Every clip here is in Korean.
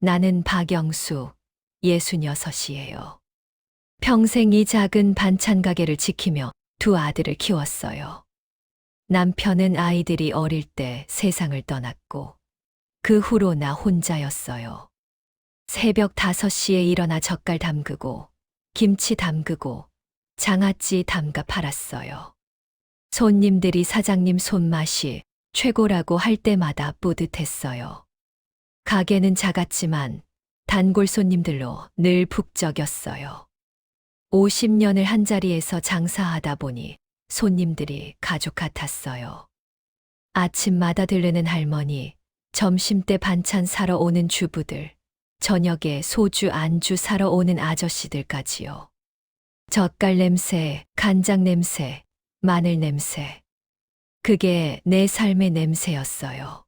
나는 박영수, 66이에요. 평생 이 작은 반찬 가게를 지키며 두 아들을 키웠어요. 남편은 아이들이 어릴 때 세상을 떠났고, 그 후로 나 혼자였어요. 새벽 5시에 일어나 젓갈 담그고, 김치 담그고, 장아찌 담가 팔았어요. 손님들이 사장님 손맛이 최고라고 할 때마다 뿌듯했어요. 가게는 작았지만 단골 손님들로 늘 북적였어요. 50년을 한자리에서 장사하다 보니 손님들이 가족 같았어요. 아침마다 들르는 할머니, 점심때 반찬 사러 오는 주부들, 저녁에 소주 안주 사러 오는 아저씨들까지요. 젓갈 냄새, 간장 냄새, 마늘 냄새. 그게 내 삶의 냄새였어요.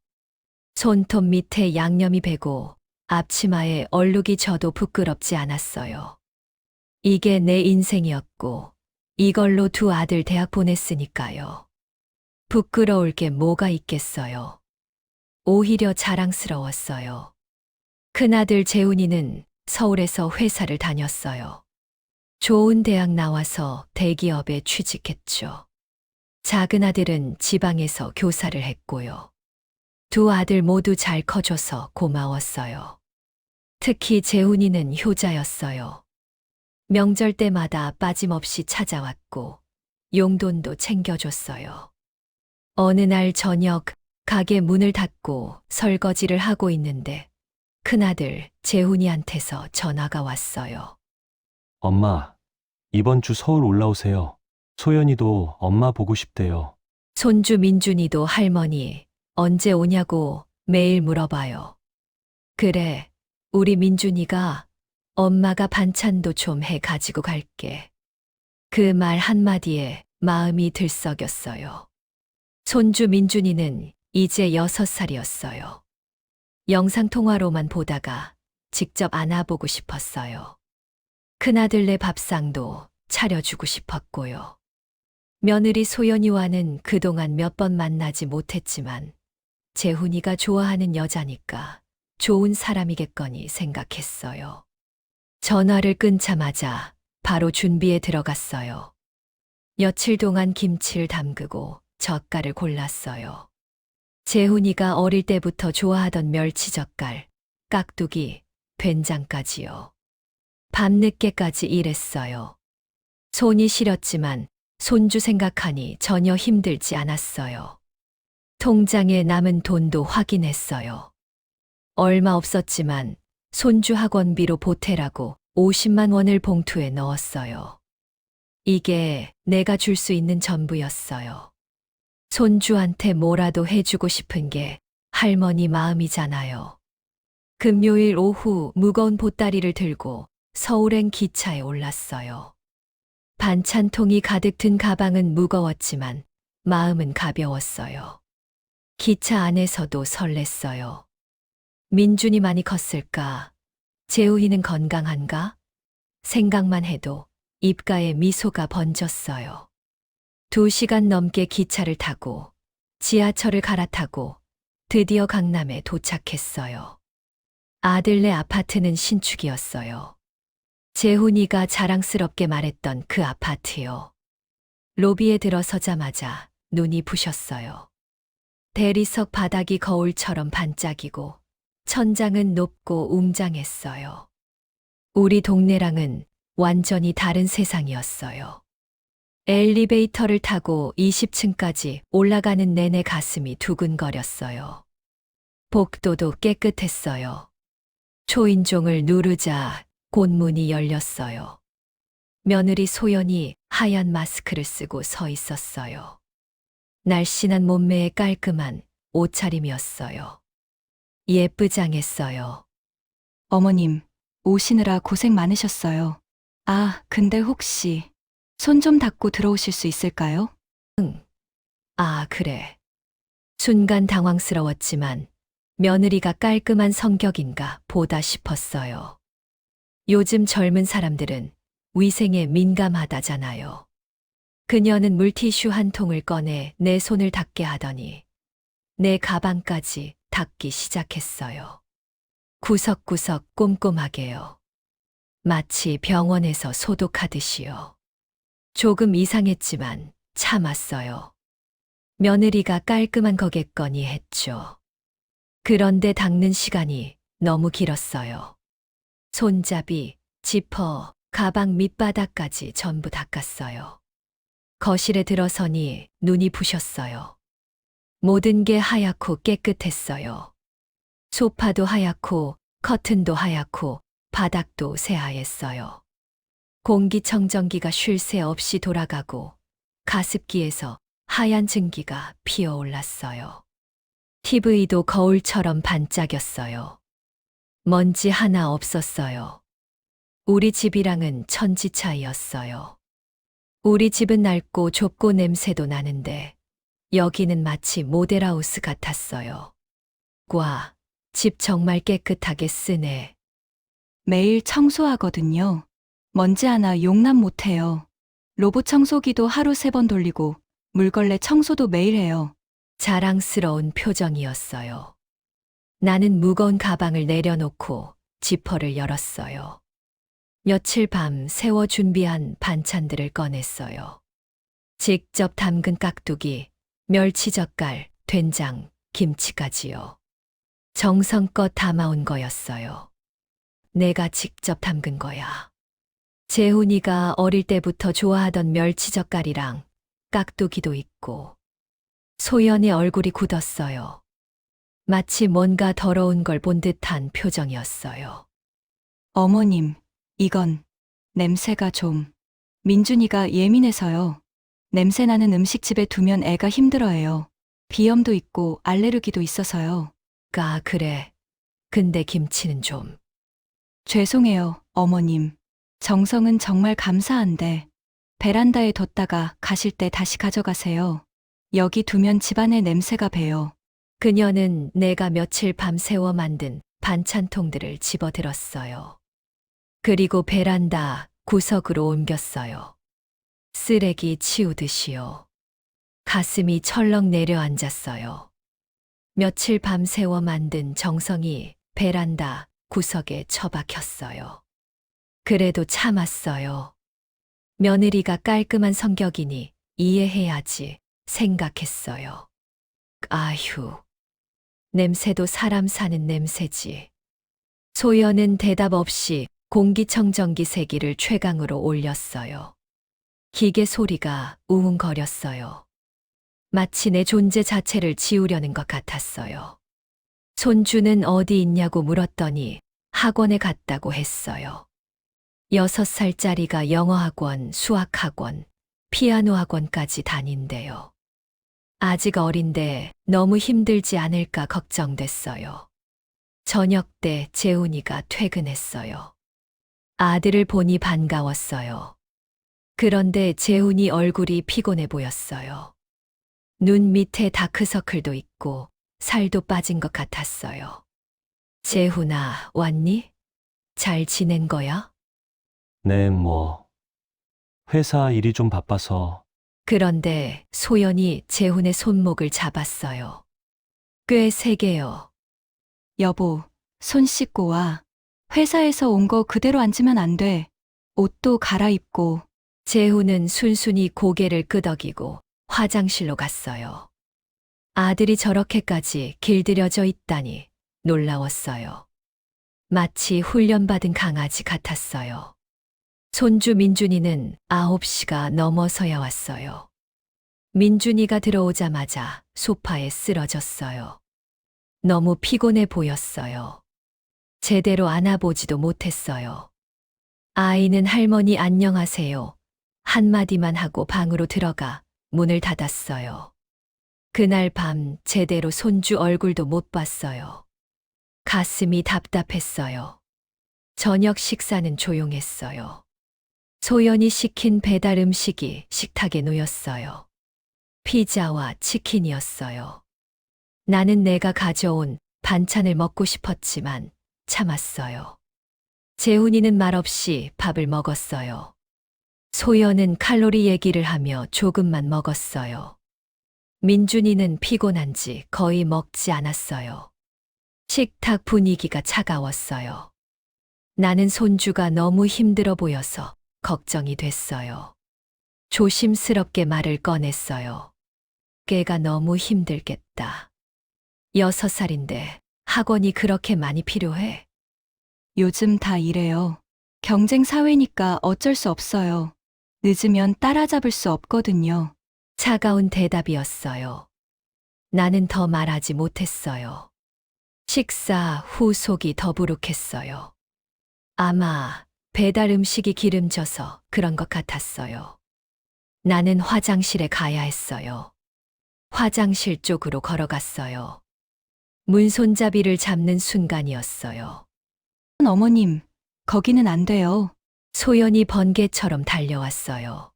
손톱 밑에 양념이 배고 앞치마에 얼룩이 져도 부끄럽지 않았어요. 이게 내 인생이었고 이걸로 두 아들 대학 보냈으니까요. 부끄러울 게 뭐가 있겠어요. 오히려 자랑스러웠어요. 큰아들 재훈이는 서울에서 회사를 다녔어요. 좋은 대학 나와서 대기업에 취직했죠. 작은 아들은 지방에서 교사를 했고요. 두 아들 모두 잘 커줘서 고마웠어요. 특히 재훈이는 효자였어요. 명절 때마다 빠짐없이 찾아왔고 용돈도 챙겨줬어요. 어느 날 저녁 가게 문을 닫고 설거지를 하고 있는데 큰아들 재훈이한테서 전화가 왔어요. 엄마, 이번 주 서울 올라오세요. 소연이도 엄마 보고 싶대요. 손주 민준이도 할머니 언제 오냐고 매일 물어봐요. 그래, 우리 민준이가 엄마가 반찬도 좀 해 가지고 갈게. 그 말 한마디에 마음이 들썩였어요. 손주 민준이는 이제 6살이었어요. 영상통화로만 보다가 직접 안아보고 싶었어요. 큰아들네 밥상도 차려주고 싶었고요. 며느리 소연이와는 그동안 몇 번 만나지 못했지만 재훈이가 좋아하는 여자니까 좋은 사람이겠거니 생각했어요. 전화를 끊자마자 바로 준비에 들어갔어요. 며칠 동안 김치를 담그고 젓갈을 골랐어요. 재훈이가 어릴 때부터 좋아하던 멸치젓갈, 깍두기, 된장까지요. 밤늦게까지 일했어요. 손이 시렸지만 손주 생각하니 전혀 힘들지 않았어요. 통장에 남은 돈도 확인했어요. 얼마 없었지만 손주 학원비로 보태라고 50만 원을 봉투에 넣었어요. 이게 내가 줄 수 있는 전부였어요. 손주한테 뭐라도 해주고 싶은 게 할머니 마음이잖아요. 금요일 오후 무거운 보따리를 들고 서울행 기차에 올랐어요. 반찬통이 가득 든 가방은 무거웠지만 마음은 가벼웠어요. 기차 안에서도 설렜어요. 민준이 많이 컸을까? 재우이는 건강한가? 생각만 해도 입가에 미소가 번졌어요. 2시간 넘게 기차를 타고 지하철을 갈아타고 드디어 강남에 도착했어요. 아들네 아파트는 신축이었어요. 재훈이가 자랑스럽게 말했던 그 아파트요. 로비에 들어서자마자 눈이 부셨어요. 대리석 바닥이 거울처럼 반짝이고 천장은 높고 웅장했어요. 우리 동네랑은 완전히 다른 세상이었어요. 엘리베이터를 타고 20층까지 올라가는 내내 가슴이 두근거렸어요. 복도도 깨끗했어요. 초인종을 누르자 곤문이 열렸어요. 며느리 소연이 하얀 마스크를 쓰고 서 있었어요. 날씬한 몸매에 깔끔한 옷차림이었어요. 예쁘장했어요. 어머님, 오시느라 고생 많으셨어요. 아, 근데 혹시 손 좀 닦고 들어오실 수 있을까요? 아, 그래. 순간 당황스러웠지만 며느리가 깔끔한 성격인가 보다 싶었어요. 요즘 젊은 사람들은 위생에 민감하다잖아요. 그녀는 물티슈 한 통을 꺼내 내 손을 닦게 하더니 내 가방까지 닦기 시작했어요. 구석구석 꼼꼼하게요. 마치 병원에서 소독하듯이요. 조금 이상했지만 참았어요. 며느리가 깔끔한 거겠거니 했죠. 그런데 닦는 시간이 너무 길었어요. 손잡이, 지퍼, 가방 밑바닥까지 전부 닦았어요. 거실에 들어서니 눈이 부셨어요. 모든 게 하얗고 깨끗했어요. 소파도 하얗고 커튼도 하얗고 바닥도 새하였어요. 공기청정기가 쉴 새 없이 돌아가고 가습기에서 하얀 증기가 피어올랐어요. TV도 거울처럼 반짝였어요. 먼지 하나 없었어요. 우리 집이랑은 천지 차이였어요. 우리 집은 낡고 좁고 냄새도 나는데 여기는 마치 모델하우스 같았어요. 과, 집 정말 깨끗하게 쓰네. 매일 청소하거든요. 먼지 하나 용납 못해요. 로봇 청소기도 하루 3번 돌리고 물걸레 청소도 매일 해요. 자랑스러운 표정이었어요. 나는 무거운 가방을 내려놓고 지퍼를 열었어요. 며칠 밤 새워 준비한 반찬들을 꺼냈어요. 직접 담근 깍두기, 멸치젓갈, 된장, 김치까지요. 정성껏 담아온 거였어요. 내가 직접 담근 거야. 재훈이가 어릴 때부터 좋아하던 멸치젓갈이랑 깍두기도 있고 소연의 얼굴이 굳었어요. 마치 뭔가 더러운 걸 본 듯한 표정이었어요. 어머님, 이건 냄새가 좀. 민준이가 예민해서요. 냄새나는 음식집에 두면 애가 힘들어해요. 비염도 있고 알레르기도 있어서요. 그래. 근데 김치는 좀. 죄송해요, 어머님. 정성은 정말 감사한데 베란다에 뒀다가 가실 때 다시 가져가세요. 여기 두면 집안의 냄새가 배요. 그녀는 내가 며칠 밤새워 만든 반찬통들을 집어들었어요. 그리고 베란다 구석으로 옮겼어요. 쓰레기 치우듯이요. 가슴이 철렁 내려앉았어요. 며칠 밤새워 만든 정성이 베란다 구석에 처박혔어요. 그래도 참았어요. 며느리가 깔끔한 성격이니 이해해야지 생각했어요. 아휴, 냄새도 사람 사는 냄새지. 소연은 대답 없이 공기청정기 세기를 최강으로 올렸어요. 기계 소리가 우웅거렸어요. 마치 내 존재 자체를 지우려는 것 같았어요. 손주는 어디 있냐고 물었더니 학원에 갔다고 했어요. 6살짜리가 영어학원, 수학학원, 피아노 학원까지 다닌대요. 아직 어린데 너무 힘들지 않을까 걱정됐어요. 저녁 때 재훈이가 퇴근했어요. 아들을 보니 반가웠어요. 그런데 재훈이 얼굴이 피곤해 보였어요. 눈 밑에 다크서클도 있고 살도 빠진 것 같았어요. 재훈아, 왔니? 잘 지낸 거야? 네, 회사 일이 좀 바빠서. 그런데 소연이 재훈의 손목을 잡았어요. 꽤 세게요. 여보, 손 씻고 와. 회사에서 온 거 그대로 앉으면 안 돼. 옷도 갈아입고. 재훈은 순순히 고개를 끄덕이고 화장실로 갔어요. 아들이 저렇게까지 길들여져 있다니 놀라웠어요. 마치 훈련받은 강아지 같았어요. 손주 민준이는 9시가 넘어서야 왔어요. 민준이가 들어오자마자 소파에 쓰러졌어요. 너무 피곤해 보였어요. 제대로 안아보지도 못했어요. 아이는 할머니 안녕하세요. 한마디만 하고 방으로 들어가 문을 닫았어요. 그날 밤 제대로 손주 얼굴도 못 봤어요. 가슴이 답답했어요. 저녁 식사는 조용했어요. 소연이 시킨 배달 음식이 식탁에 놓였어요. 피자와 치킨이었어요. 나는 내가 가져온 반찬을 먹고 싶었지만 참았어요. 재훈이는 말없이 밥을 먹었어요. 소연은 칼로리 얘기를 하며 조금만 먹었어요. 민준이는 피곤한지 거의 먹지 않았어요. 식탁 분위기가 차가웠어요. 나는 손주가 너무 힘들어 보여서 걱정이 됐어요. 조심스럽게 말을 꺼냈어요. 걔가 너무 힘들겠다. 6살인데 학원이 그렇게 많이 필요해? 요즘 다 이래요. 경쟁 사회니까 어쩔 수 없어요. 늦으면 따라잡을 수 없거든요. 차가운 대답이었어요. 나는 더 말하지 못했어요. 식사 후 속이 더부룩했어요. 아마 배달 음식이 기름져서 그런 것 같았어요. 나는 화장실에 가야 했어요. 화장실 쪽으로 걸어갔어요. 문손잡이를 잡는 순간이었어요. 어머님, 거기는 안 돼요. 소연이 번개처럼 달려왔어요.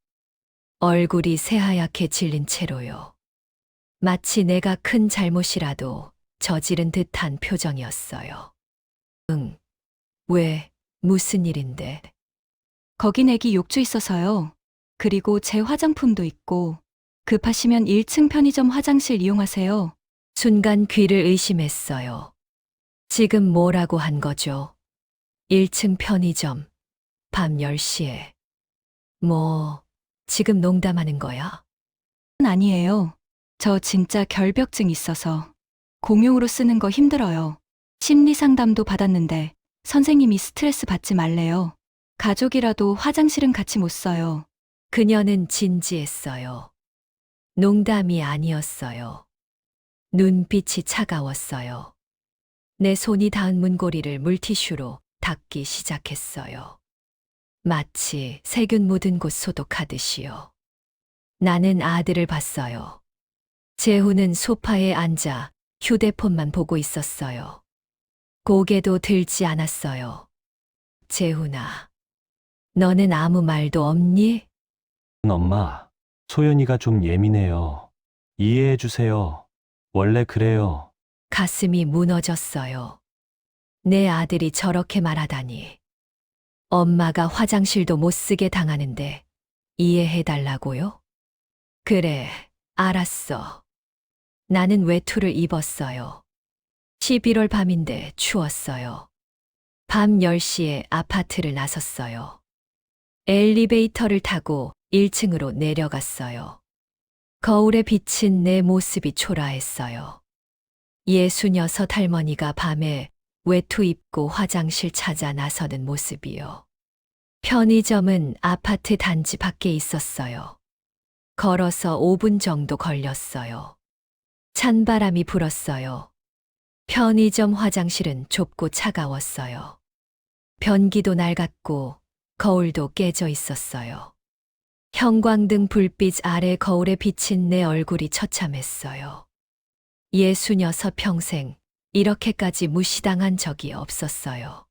얼굴이 새하얗게 질린 채로요. 마치 내가 큰 잘못이라도 저지른 듯한 표정이었어요. 응, 왜, 무슨 일인데? 거긴 애기 욕조 있어서요. 그리고 제 화장품도 있고, 급하시면 1층 편의점 화장실 이용하세요. 순간 귀를 의심했어요. 지금 뭐라고 한 거죠? 1층 편의점, 밤 10시에. 뭐, 지금 농담하는 거야? 아니에요. 저 진짜 결벽증 있어서 공용으로 쓰는 거 힘들어요. 심리 상담도 받았는데 선생님이 스트레스 받지 말래요. 가족이라도 화장실은 같이 못 써요. 그녀는 진지했어요. 농담이 아니었어요. 눈빛이 차가웠어요. 내 손이 닿은 문고리를 물티슈로 닦기 시작했어요. 마치 세균 묻은 곳 소독하듯이요. 나는 아들을 봤어요. 재훈은 소파에 앉아 휴대폰만 보고 있었어요. 고개도 들지 않았어요. 재훈아, 너는 아무 말도 없니? 엄마, 소연이가 좀 예민해요. 이해해 주세요. 원래 그래요. 가슴이 무너졌어요. 내 아들이 저렇게 말하다니. 엄마가 화장실도 못 쓰게 당하는데 이해해달라고요? 그래, 알았어. 나는 외투를 입었어요. 11월 밤인데 추웠어요. 밤 10시에 아파트를 나섰어요. 엘리베이터를 타고 1층으로 내려갔어요. 거울에 비친 내 모습이 초라했어요. 66 할머니가 밤에 외투 입고 화장실 찾아 나서는 모습이요. 편의점은 아파트 단지 밖에 있었어요. 걸어서 5분 정도 걸렸어요. 찬바람이 불었어요. 편의점 화장실은 좁고 차가웠어요. 변기도 낡았고 거울도 깨져 있었어요. 형광등 불빛 아래 거울에 비친 내 얼굴이 처참했어요. 66 평생 이렇게까지 무시당한 적이 없었어요.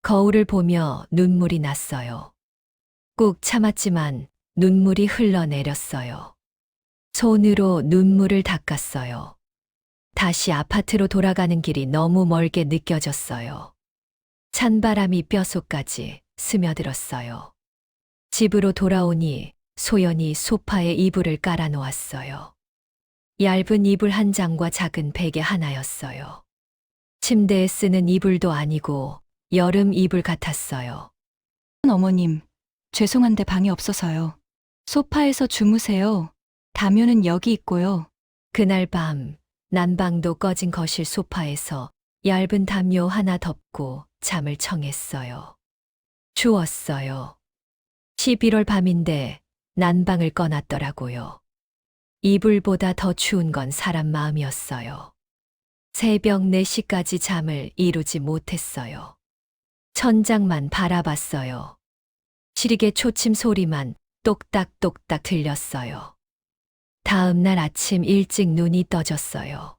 거울을 보며 눈물이 났어요. 꾹 참았지만 눈물이 흘러내렸어요. 손으로 눈물을 닦았어요. 다시 아파트로 돌아가는 길이 너무 멀게 느껴졌어요. 찬바람이 뼛속까지 스며들었어요. 집으로 돌아오니 소연이 소파에 이불을 깔아놓았어요. 얇은 이불 한 장과 작은 베개 하나였어요. 침대에 쓰는 이불도 아니고 여름 이불 같았어요. 어머님, 죄송한데 방이 없어서요. 소파에서 주무세요. 담요는 여기 있고요. 그날 밤 난방도 꺼진 거실 소파에서 얇은 담요 하나 덮고 잠을 청했어요. 추웠어요. 11월 밤인데 난방을 꺼놨더라고요. 이불보다 더 추운 건 사람 마음이었어요. 새벽 4시까지 잠을 이루지 못했어요. 천장만 바라봤어요. 시리개 초침 소리만 똑딱똑딱 들렸어요. 다음 날 아침 일찍 눈이 떠졌어요.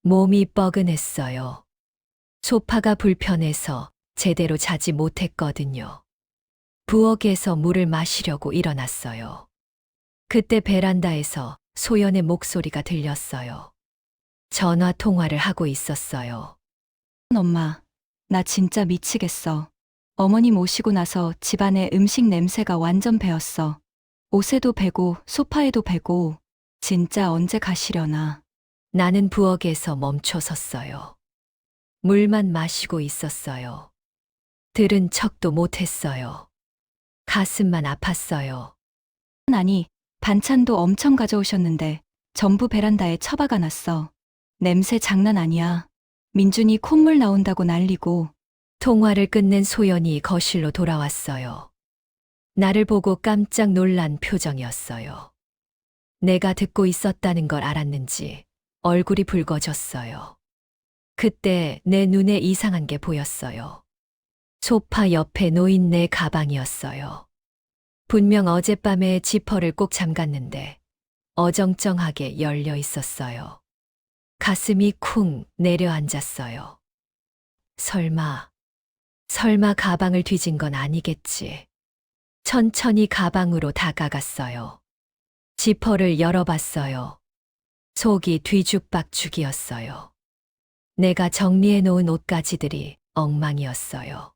몸이 뻐근했어요. 소파가 불편해서 제대로 자지 못했거든요. 부엌에서 물을 마시려고 일어났어요. 그때 베란다에서 소연의 목소리가 들렸어요. 전화 통화를 하고 있었어요. 엄마, 나 진짜 미치겠어. 어머님 오시고 나서 집안에 음식 냄새가 완전 배었어. 옷에도 배고 소파에도 배고 진짜 언제 가시려나. 나는 부엌에서 멈춰 섰어요. 물만 마시고 있었어요. 들은 척도 못했어요. 가슴만 아팠어요. 아니, 반찬도 엄청 가져오셨는데 전부 베란다에 처박아 놨어. 냄새 장난 아니야. 민준이 콧물 나온다고 난리고. 통화를 끝낸 소연이 거실로 돌아왔어요. 나를 보고 깜짝 놀란 표정이었어요. 내가 듣고 있었다는 걸 알았는지 얼굴이 붉어졌어요. 그때 내 눈에 이상한 게 보였어요. 소파 옆에 놓인 내 가방이었어요. 분명 어젯밤에 지퍼를 꼭 잠갔는데 어정쩡하게 열려 있었어요. 가슴이 쿵 내려앉았어요. 설마 가방을 뒤진 건 아니겠지. 천천히 가방으로 다가갔어요. 지퍼를 열어봤어요. 속이 뒤죽박죽이었어요. 내가 정리해 놓은 옷가지들이 엉망이었어요.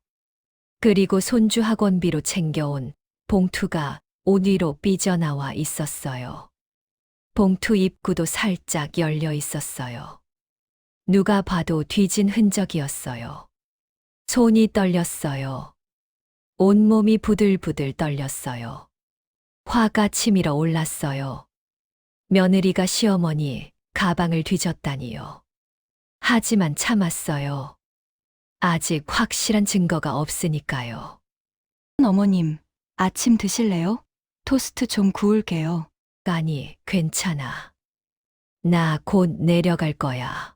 그리고 손주 학원비로 챙겨온 봉투가 옷 위로 삐져나와 있었어요. 봉투 입구도 살짝 열려 있었어요. 누가 봐도 뒤진 흔적이었어요. 손이 떨렸어요. 온몸이 부들부들 떨렸어요. 화가 치밀어 올랐어요. 며느리가 시어머니 가방을 뒤졌다니요. 하지만 참았어요. 아직 확실한 증거가 없으니까요. 어머님, 아침 드실래요? 토스트 좀 구울게요. 아니, 괜찮아. 나 곧 내려갈 거야.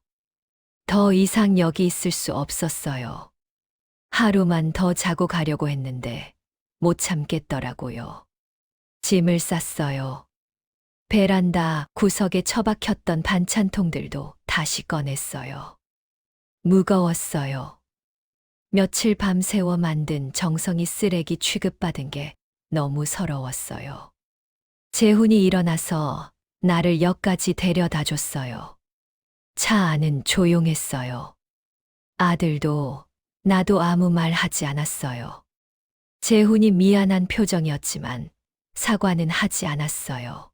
더 이상 여기 있을 수 없었어요. 하루만 더 자고 가려고 했는데 못 참겠더라고요. 짐을 쌌어요. 베란다 구석에 처박혔던 반찬통들도 다시 꺼냈어요. 무거웠어요. 며칠 밤새워 만든 정성이 쓰레기 취급받은 게 너무 서러웠어요. 재훈이 일어나서 나를 역까지 데려다 줬어요. 차 안은 조용했어요. 아들도 나도 아무 말 하지 않았어요. 재훈이 미안한 표정이었지만 사과는 하지 않았어요.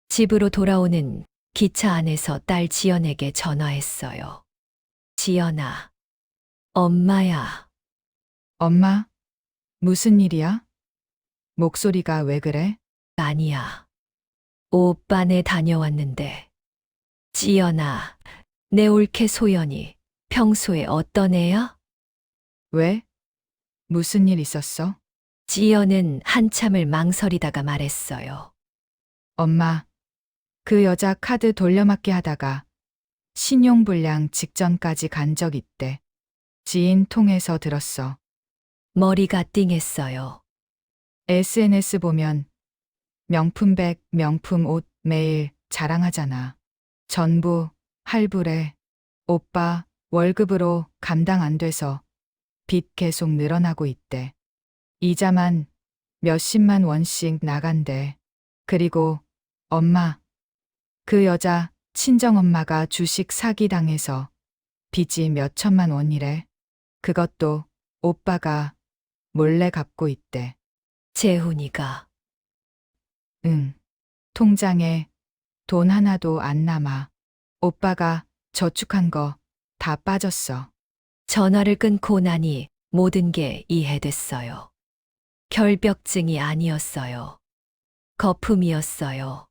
집으로 돌아오는 기차 안에서 딸 지연에게 전화했어요. 지연아, 엄마야. 엄마, 무슨 일이야? 목소리가 왜 그래? 아니야. 오빠네 다녀왔는데. 지연아, 내 올케 소연이 평소에 어떤 애야? 왜? 무슨 일 있었어? 지연은 한참을 망설이다가 말했어요. 엄마, 그 여자 카드 돌려막기 하다가 신용불량 직전까지 간 적 있대. 지인 통해서 들었어. 머리가 띵했어요. SNS 보면 명품백, 명품 옷 매일 자랑하잖아. 전부 할부래. 오빠 월급으로 감당 안 돼서 빚 계속 늘어나고 있대. 이자만 몇십만 원씩 나간대. 그리고 엄마, 그 여자 친정엄마가 주식 사기당해서 빚이 몇 천만 원이래. 그것도 오빠가 몰래 갚고 있대. 재훈이가 응. 통장에 돈 하나도 안 남아. 오빠가 저축한 거 다 빠졌어. 전화를 끊고 나니 모든 게 이해됐어요. 결벽증이 아니었어요. 거품이었어요.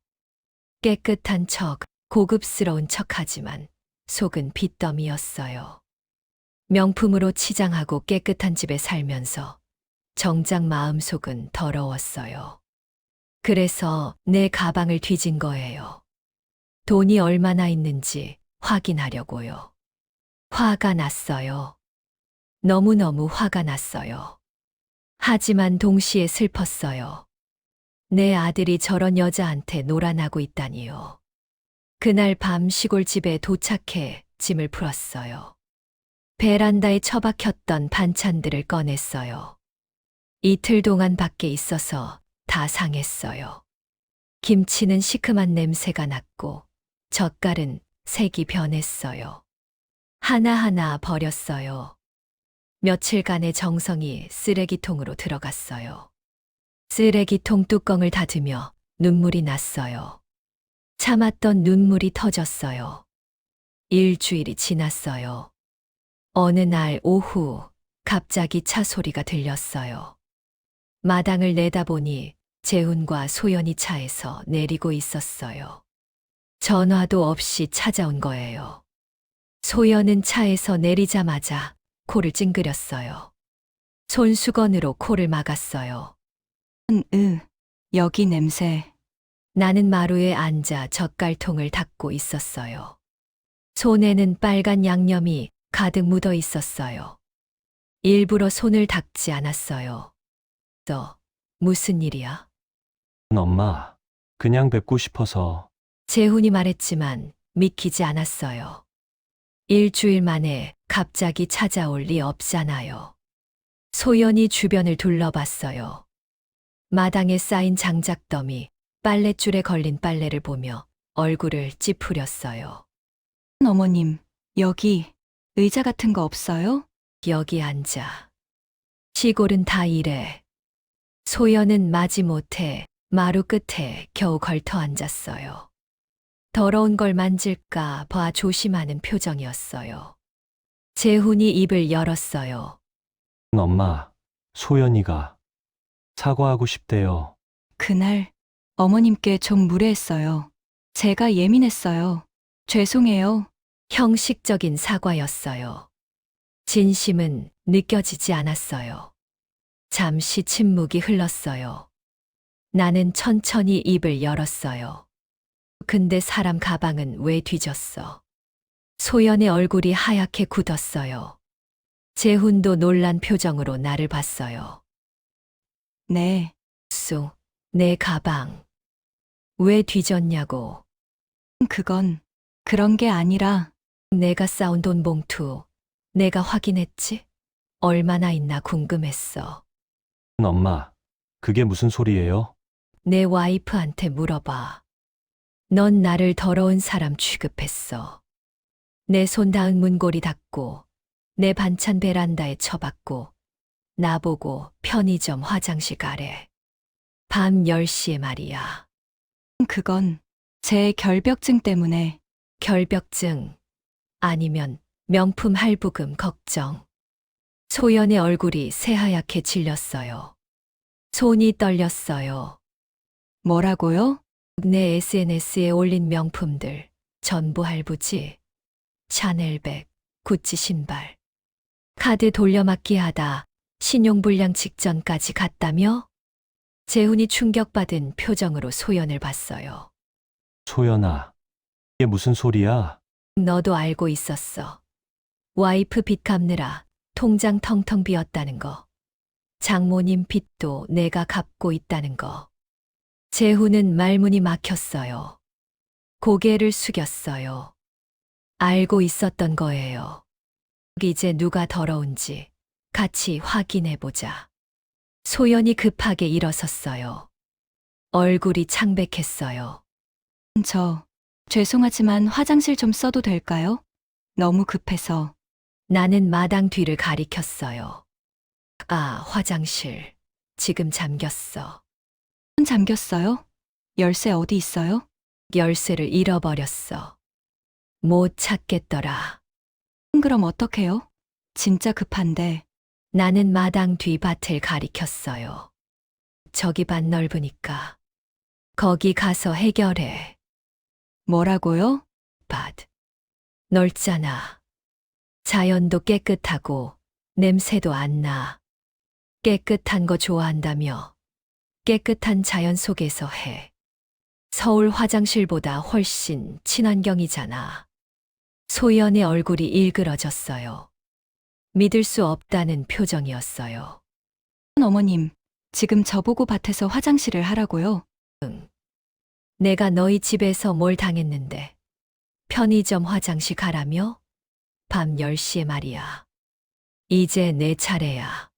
깨끗한 척, 고급스러운 척하지만 속은 빚더미였어요. 명품으로 치장하고 깨끗한 집에 살면서 정작 마음속은 더러웠어요. 그래서 내 가방을 뒤진 거예요. 돈이 얼마나 있는지 확인하려고요. 화가 났어요. 너무너무 화가 났어요. 하지만 동시에 슬펐어요. 내 아들이 저런 여자한테 놀아나고 있다니요. 그날 밤 시골집에 도착해 짐을 풀었어요. 베란다에 처박혔던 반찬들을 꺼냈어요. 이틀 동안 밖에 있어서 다 상했어요. 김치는 시큼한 냄새가 났고 젓갈은 색이 변했어요. 하나하나 버렸어요. 며칠간의 정성이 쓰레기통으로 들어갔어요. 쓰레기통 뚜껑을 닫으며 눈물이 났어요. 참았던 눈물이 터졌어요. 일주일이 지났어요. 어느 날 오후 갑자기 차 소리가 들렸어요. 마당을 내다보니 재훈과 소연이 차에서 내리고 있었어요. 전화도 없이 찾아온 거예요. 소연은 차에서 내리자마자 코를 찡그렸어요. 손수건으로 코를 막았어요. 여기 냄새. 나는 마루에 앉아 젓갈통을 닦고 있었어요. 손에는 빨간 양념이 가득 묻어 있었어요. 일부러 손을 닦지 않았어요. 너, 무슨 일이야? 엄마, 그냥 뵙고 싶어서. 재훈이 말했지만 믿기지 않았어요. 일주일 만에 갑자기 찾아올 리 없잖아요. 소연이 주변을 둘러봤어요. 마당에 쌓인 장작더미, 빨랫줄에 걸린 빨래를 보며 얼굴을 찌푸렸어요. 어머님, 여기 의자 같은 거 없어요? 여기 앉아. 시골은 다 이래. 소연은 마지못해 마루 끝에 겨우 걸터 앉았어요. 더러운 걸 만질까 봐 조심하는 표정이었어요. 재훈이 입을 열었어요. 엄마, 소연이가 사과하고 싶대요. 그날 어머님께 좀 무례했어요. 제가 예민했어요. 죄송해요. 형식적인 사과였어요. 진심은 느껴지지 않았어요. 잠시 침묵이 흘렀어요. 나는 천천히 입을 열었어요. 근데 사람 가방은 왜 뒤졌어? 소연의 얼굴이 하얗게 굳었어요. 재훈도 놀란 표정으로 나를 봤어요. 네, 내 가방. 왜 뒤졌냐고. 그건 그런 게 아니라 내가 싸운 돈 봉투. 내가 확인했지? 얼마나 있나 궁금했어. 엄마, 그게 무슨 소리예요? 내 와이프한테 물어봐. 넌 나를 더러운 사람 취급했어. 내 손 닿은 문고리 닫고, 내 반찬 베란다에 처박고, 나보고 편의점 화장실 가래. 밤 10시에 말이야. 그건 제 결벽증 때문에. 결벽증 아니면 명품 할부금 걱정. 소연의 얼굴이 새하얗게 질렸어요. 손이 떨렸어요. 뭐라고요? 내 SNS에 올린 명품들 전부 할부지. 샤넬백, 구찌 신발. 카드 돌려막기 하다 신용불량 직전까지 갔다며? 재훈이 충격받은 표정으로 소연을 봤어요. 소연아, 이게 무슨 소리야? 너도 알고 있었어. 와이프 빚 갚느라 통장 텅텅 비었다는 거. 장모님 빚도 내가 갚고 있다는 거. 재훈은 말문이 막혔어요. 고개를 숙였어요. 알고 있었던 거예요. 이제 누가 더러운지 같이 확인해 보자. 소연이 급하게 일어섰어요. 얼굴이 창백했어요. 죄송하지만 화장실 좀 써도 될까요? 너무 급해서. 나는 마당 뒤를 가리켰어요. 아, 화장실. 지금 잠겼어. 잠겼어요? 열쇠 어디 있어요? 열쇠를 잃어버렸어. 못 찾겠더라. 그럼 어떡해요? 진짜 급한데. 나는 마당 뒤 밭을 가리켰어요. 저기 밭 넓으니까. 거기 가서 해결해. 뭐라고요? 밭. 넓잖아. 자연도 깨끗하고 냄새도 안 나. 깨끗한 거 좋아한다며. 깨끗한 자연 속에서 해. 서울 화장실보다 훨씬 친환경이잖아. 소연의 얼굴이 일그러졌어요. 믿을 수 없다는 표정이었어요. 어머님, 지금 저보고 밭에서 화장실을 하라고요? 내가 너희 집에서 뭘 당했는데. 편의점 화장실 가라며? 밤 10시에 말이야. 이제 내 차례야.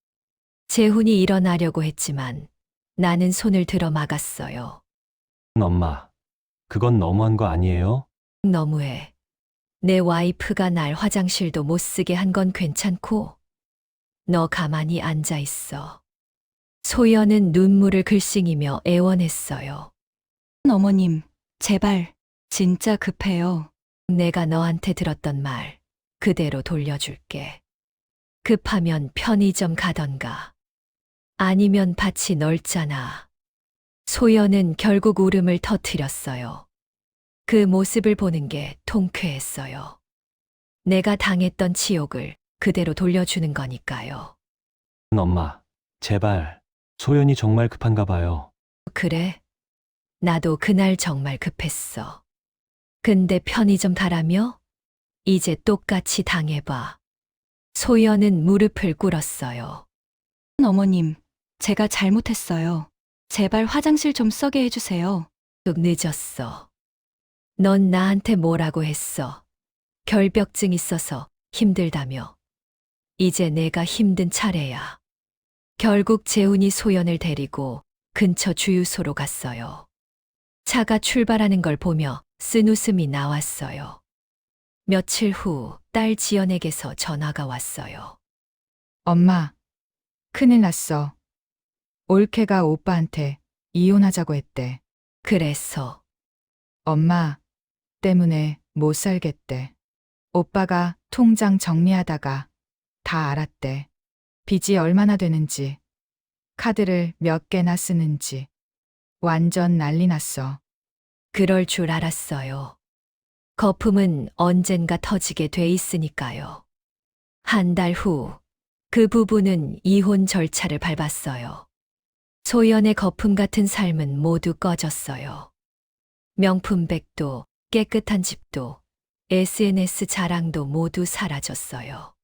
재훈이 일어나려고 했지만 나는 손을 들어 막았어요. 엄마, 그건 너무한 거 아니에요? 너무해. 내 와이프가 날 화장실도 못 쓰게 한 건 괜찮고, 너 가만히 앉아 있어. 소연은 눈물을 글썽이며 애원했어요. 어머님, 제발, 진짜 급해요. 내가 너한테 들었던 말 그대로 돌려줄게. 급하면 편의점 가던가. 아니면 밭이 넓잖아. 소연은 결국 울음을 터뜨렸어요. 그 모습을 보는 게 통쾌했어요. 내가 당했던 치욕을 그대로 돌려주는 거니까요. 엄마, 제발. 소연이 정말 급한가 봐요. 그래? 나도 그날 정말 급했어. 근데 편의점 가라며? 이제 똑같이 당해봐. 소연은 무릎을 꿇었어요. 어머님, 제가 잘못했어요. 제발 화장실 좀 써게 해주세요. 뚝 늦었어. 넌 나한테 뭐라고 했어? 결벽증 있어서 힘들다며. 이제 내가 힘든 차례야. 결국 재훈이 소연을 데리고 근처 주유소로 갔어요. 차가 출발하는 걸 보며 쓴웃음이 나왔어요. 며칠 후 딸 지연에게서 전화가 왔어요. 엄마, 큰일 났어. 올케가 오빠한테 이혼하자고 했대. 그래서 엄마 때문에 못 살겠대. 오빠가 통장 정리하다가 다 알았대. 빚이 얼마나 되는지, 카드를 몇 개나 쓰는지. 완전 난리 났어. 그럴 줄 알았어요. 거품은 언젠가 터지게 돼 있으니까요. 한 달 후, 그 부부는 이혼 절차를 밟았어요. 소연의 거품 같은 삶은 모두 꺼졌어요. 명품백도, 깨끗한 집도, SNS 자랑도 모두 사라졌어요.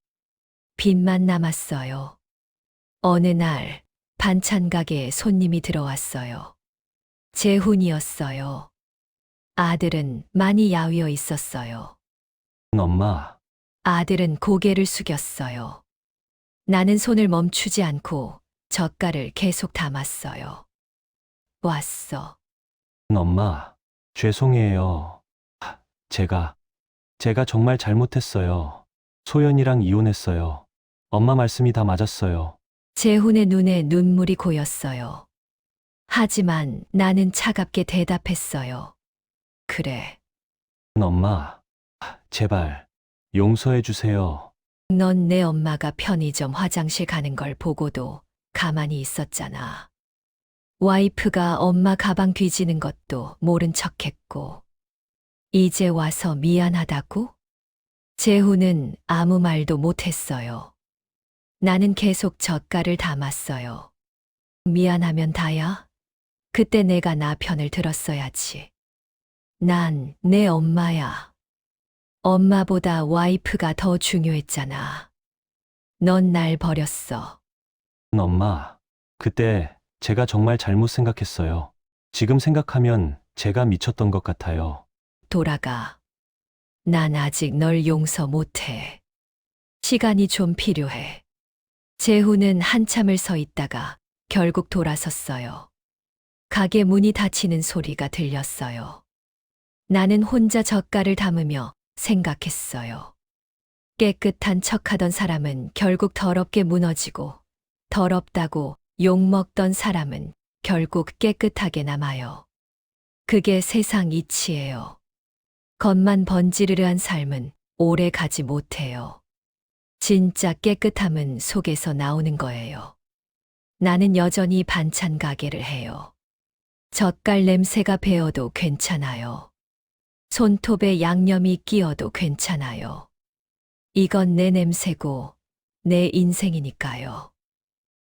빚만 남았어요. 어느 날, 반찬 가게에 손님이 들어왔어요. 재훈이었어요. 아들은 많이 야위어 있었어요. 엄마, 아들은 고개를 숙였어요. 나는 손을 멈추지 않고 젓갈을 계속 담았어요. 왔어. 엄마, 죄송해요. 제가 정말 잘못했어요. 소연이랑 이혼했어요. 엄마 말씀이 다 맞았어요. 재훈의 눈에 눈물이 고였어요. 하지만 나는 차갑게 대답했어요. 그래, 엄마, 제발 용서해 주세요. 넌 내 엄마가 편의점 화장실 가는 걸 보고도 가만히 있었잖아. 와이프가 엄마 가방 뒤지는 것도 모른 척했고. 이제 와서 미안하다고? 재훈은 아무 말도 못했어요. 나는 계속 젓갈을 담았어요. 미안하면 다야? 그때 내가 나 편을 들었어야지. 난 내 엄마야. 엄마보다 와이프가 더 중요했잖아. 넌 날 버렸어. 엄마, 그때 제가 정말 잘못 생각했어요. 지금 생각하면 제가 미쳤던 것 같아요. 돌아가. 난 아직 널 용서 못해. 시간이 좀 필요해. 재훈은 한참을 서 있다가 결국 돌아섰어요. 가게 문이 닫히는 소리가 들렸어요. 나는 혼자 젓갈을 담으며 생각했어요. 깨끗한 척하던 사람은 결국 더럽게 무너지고, 더럽다고 욕먹던 사람은 결국 깨끗하게 남아요. 그게 세상 이치예요. 겉만 번지르르한 삶은 오래 가지 못해요. 진짜 깨끗함은 속에서 나오는 거예요. 나는 여전히 반찬 가게를 해요. 젓갈 냄새가 배어도 괜찮아요. 손톱에 양념이 끼어도 괜찮아요. 이건 내 냄새고 내 인생이니까요.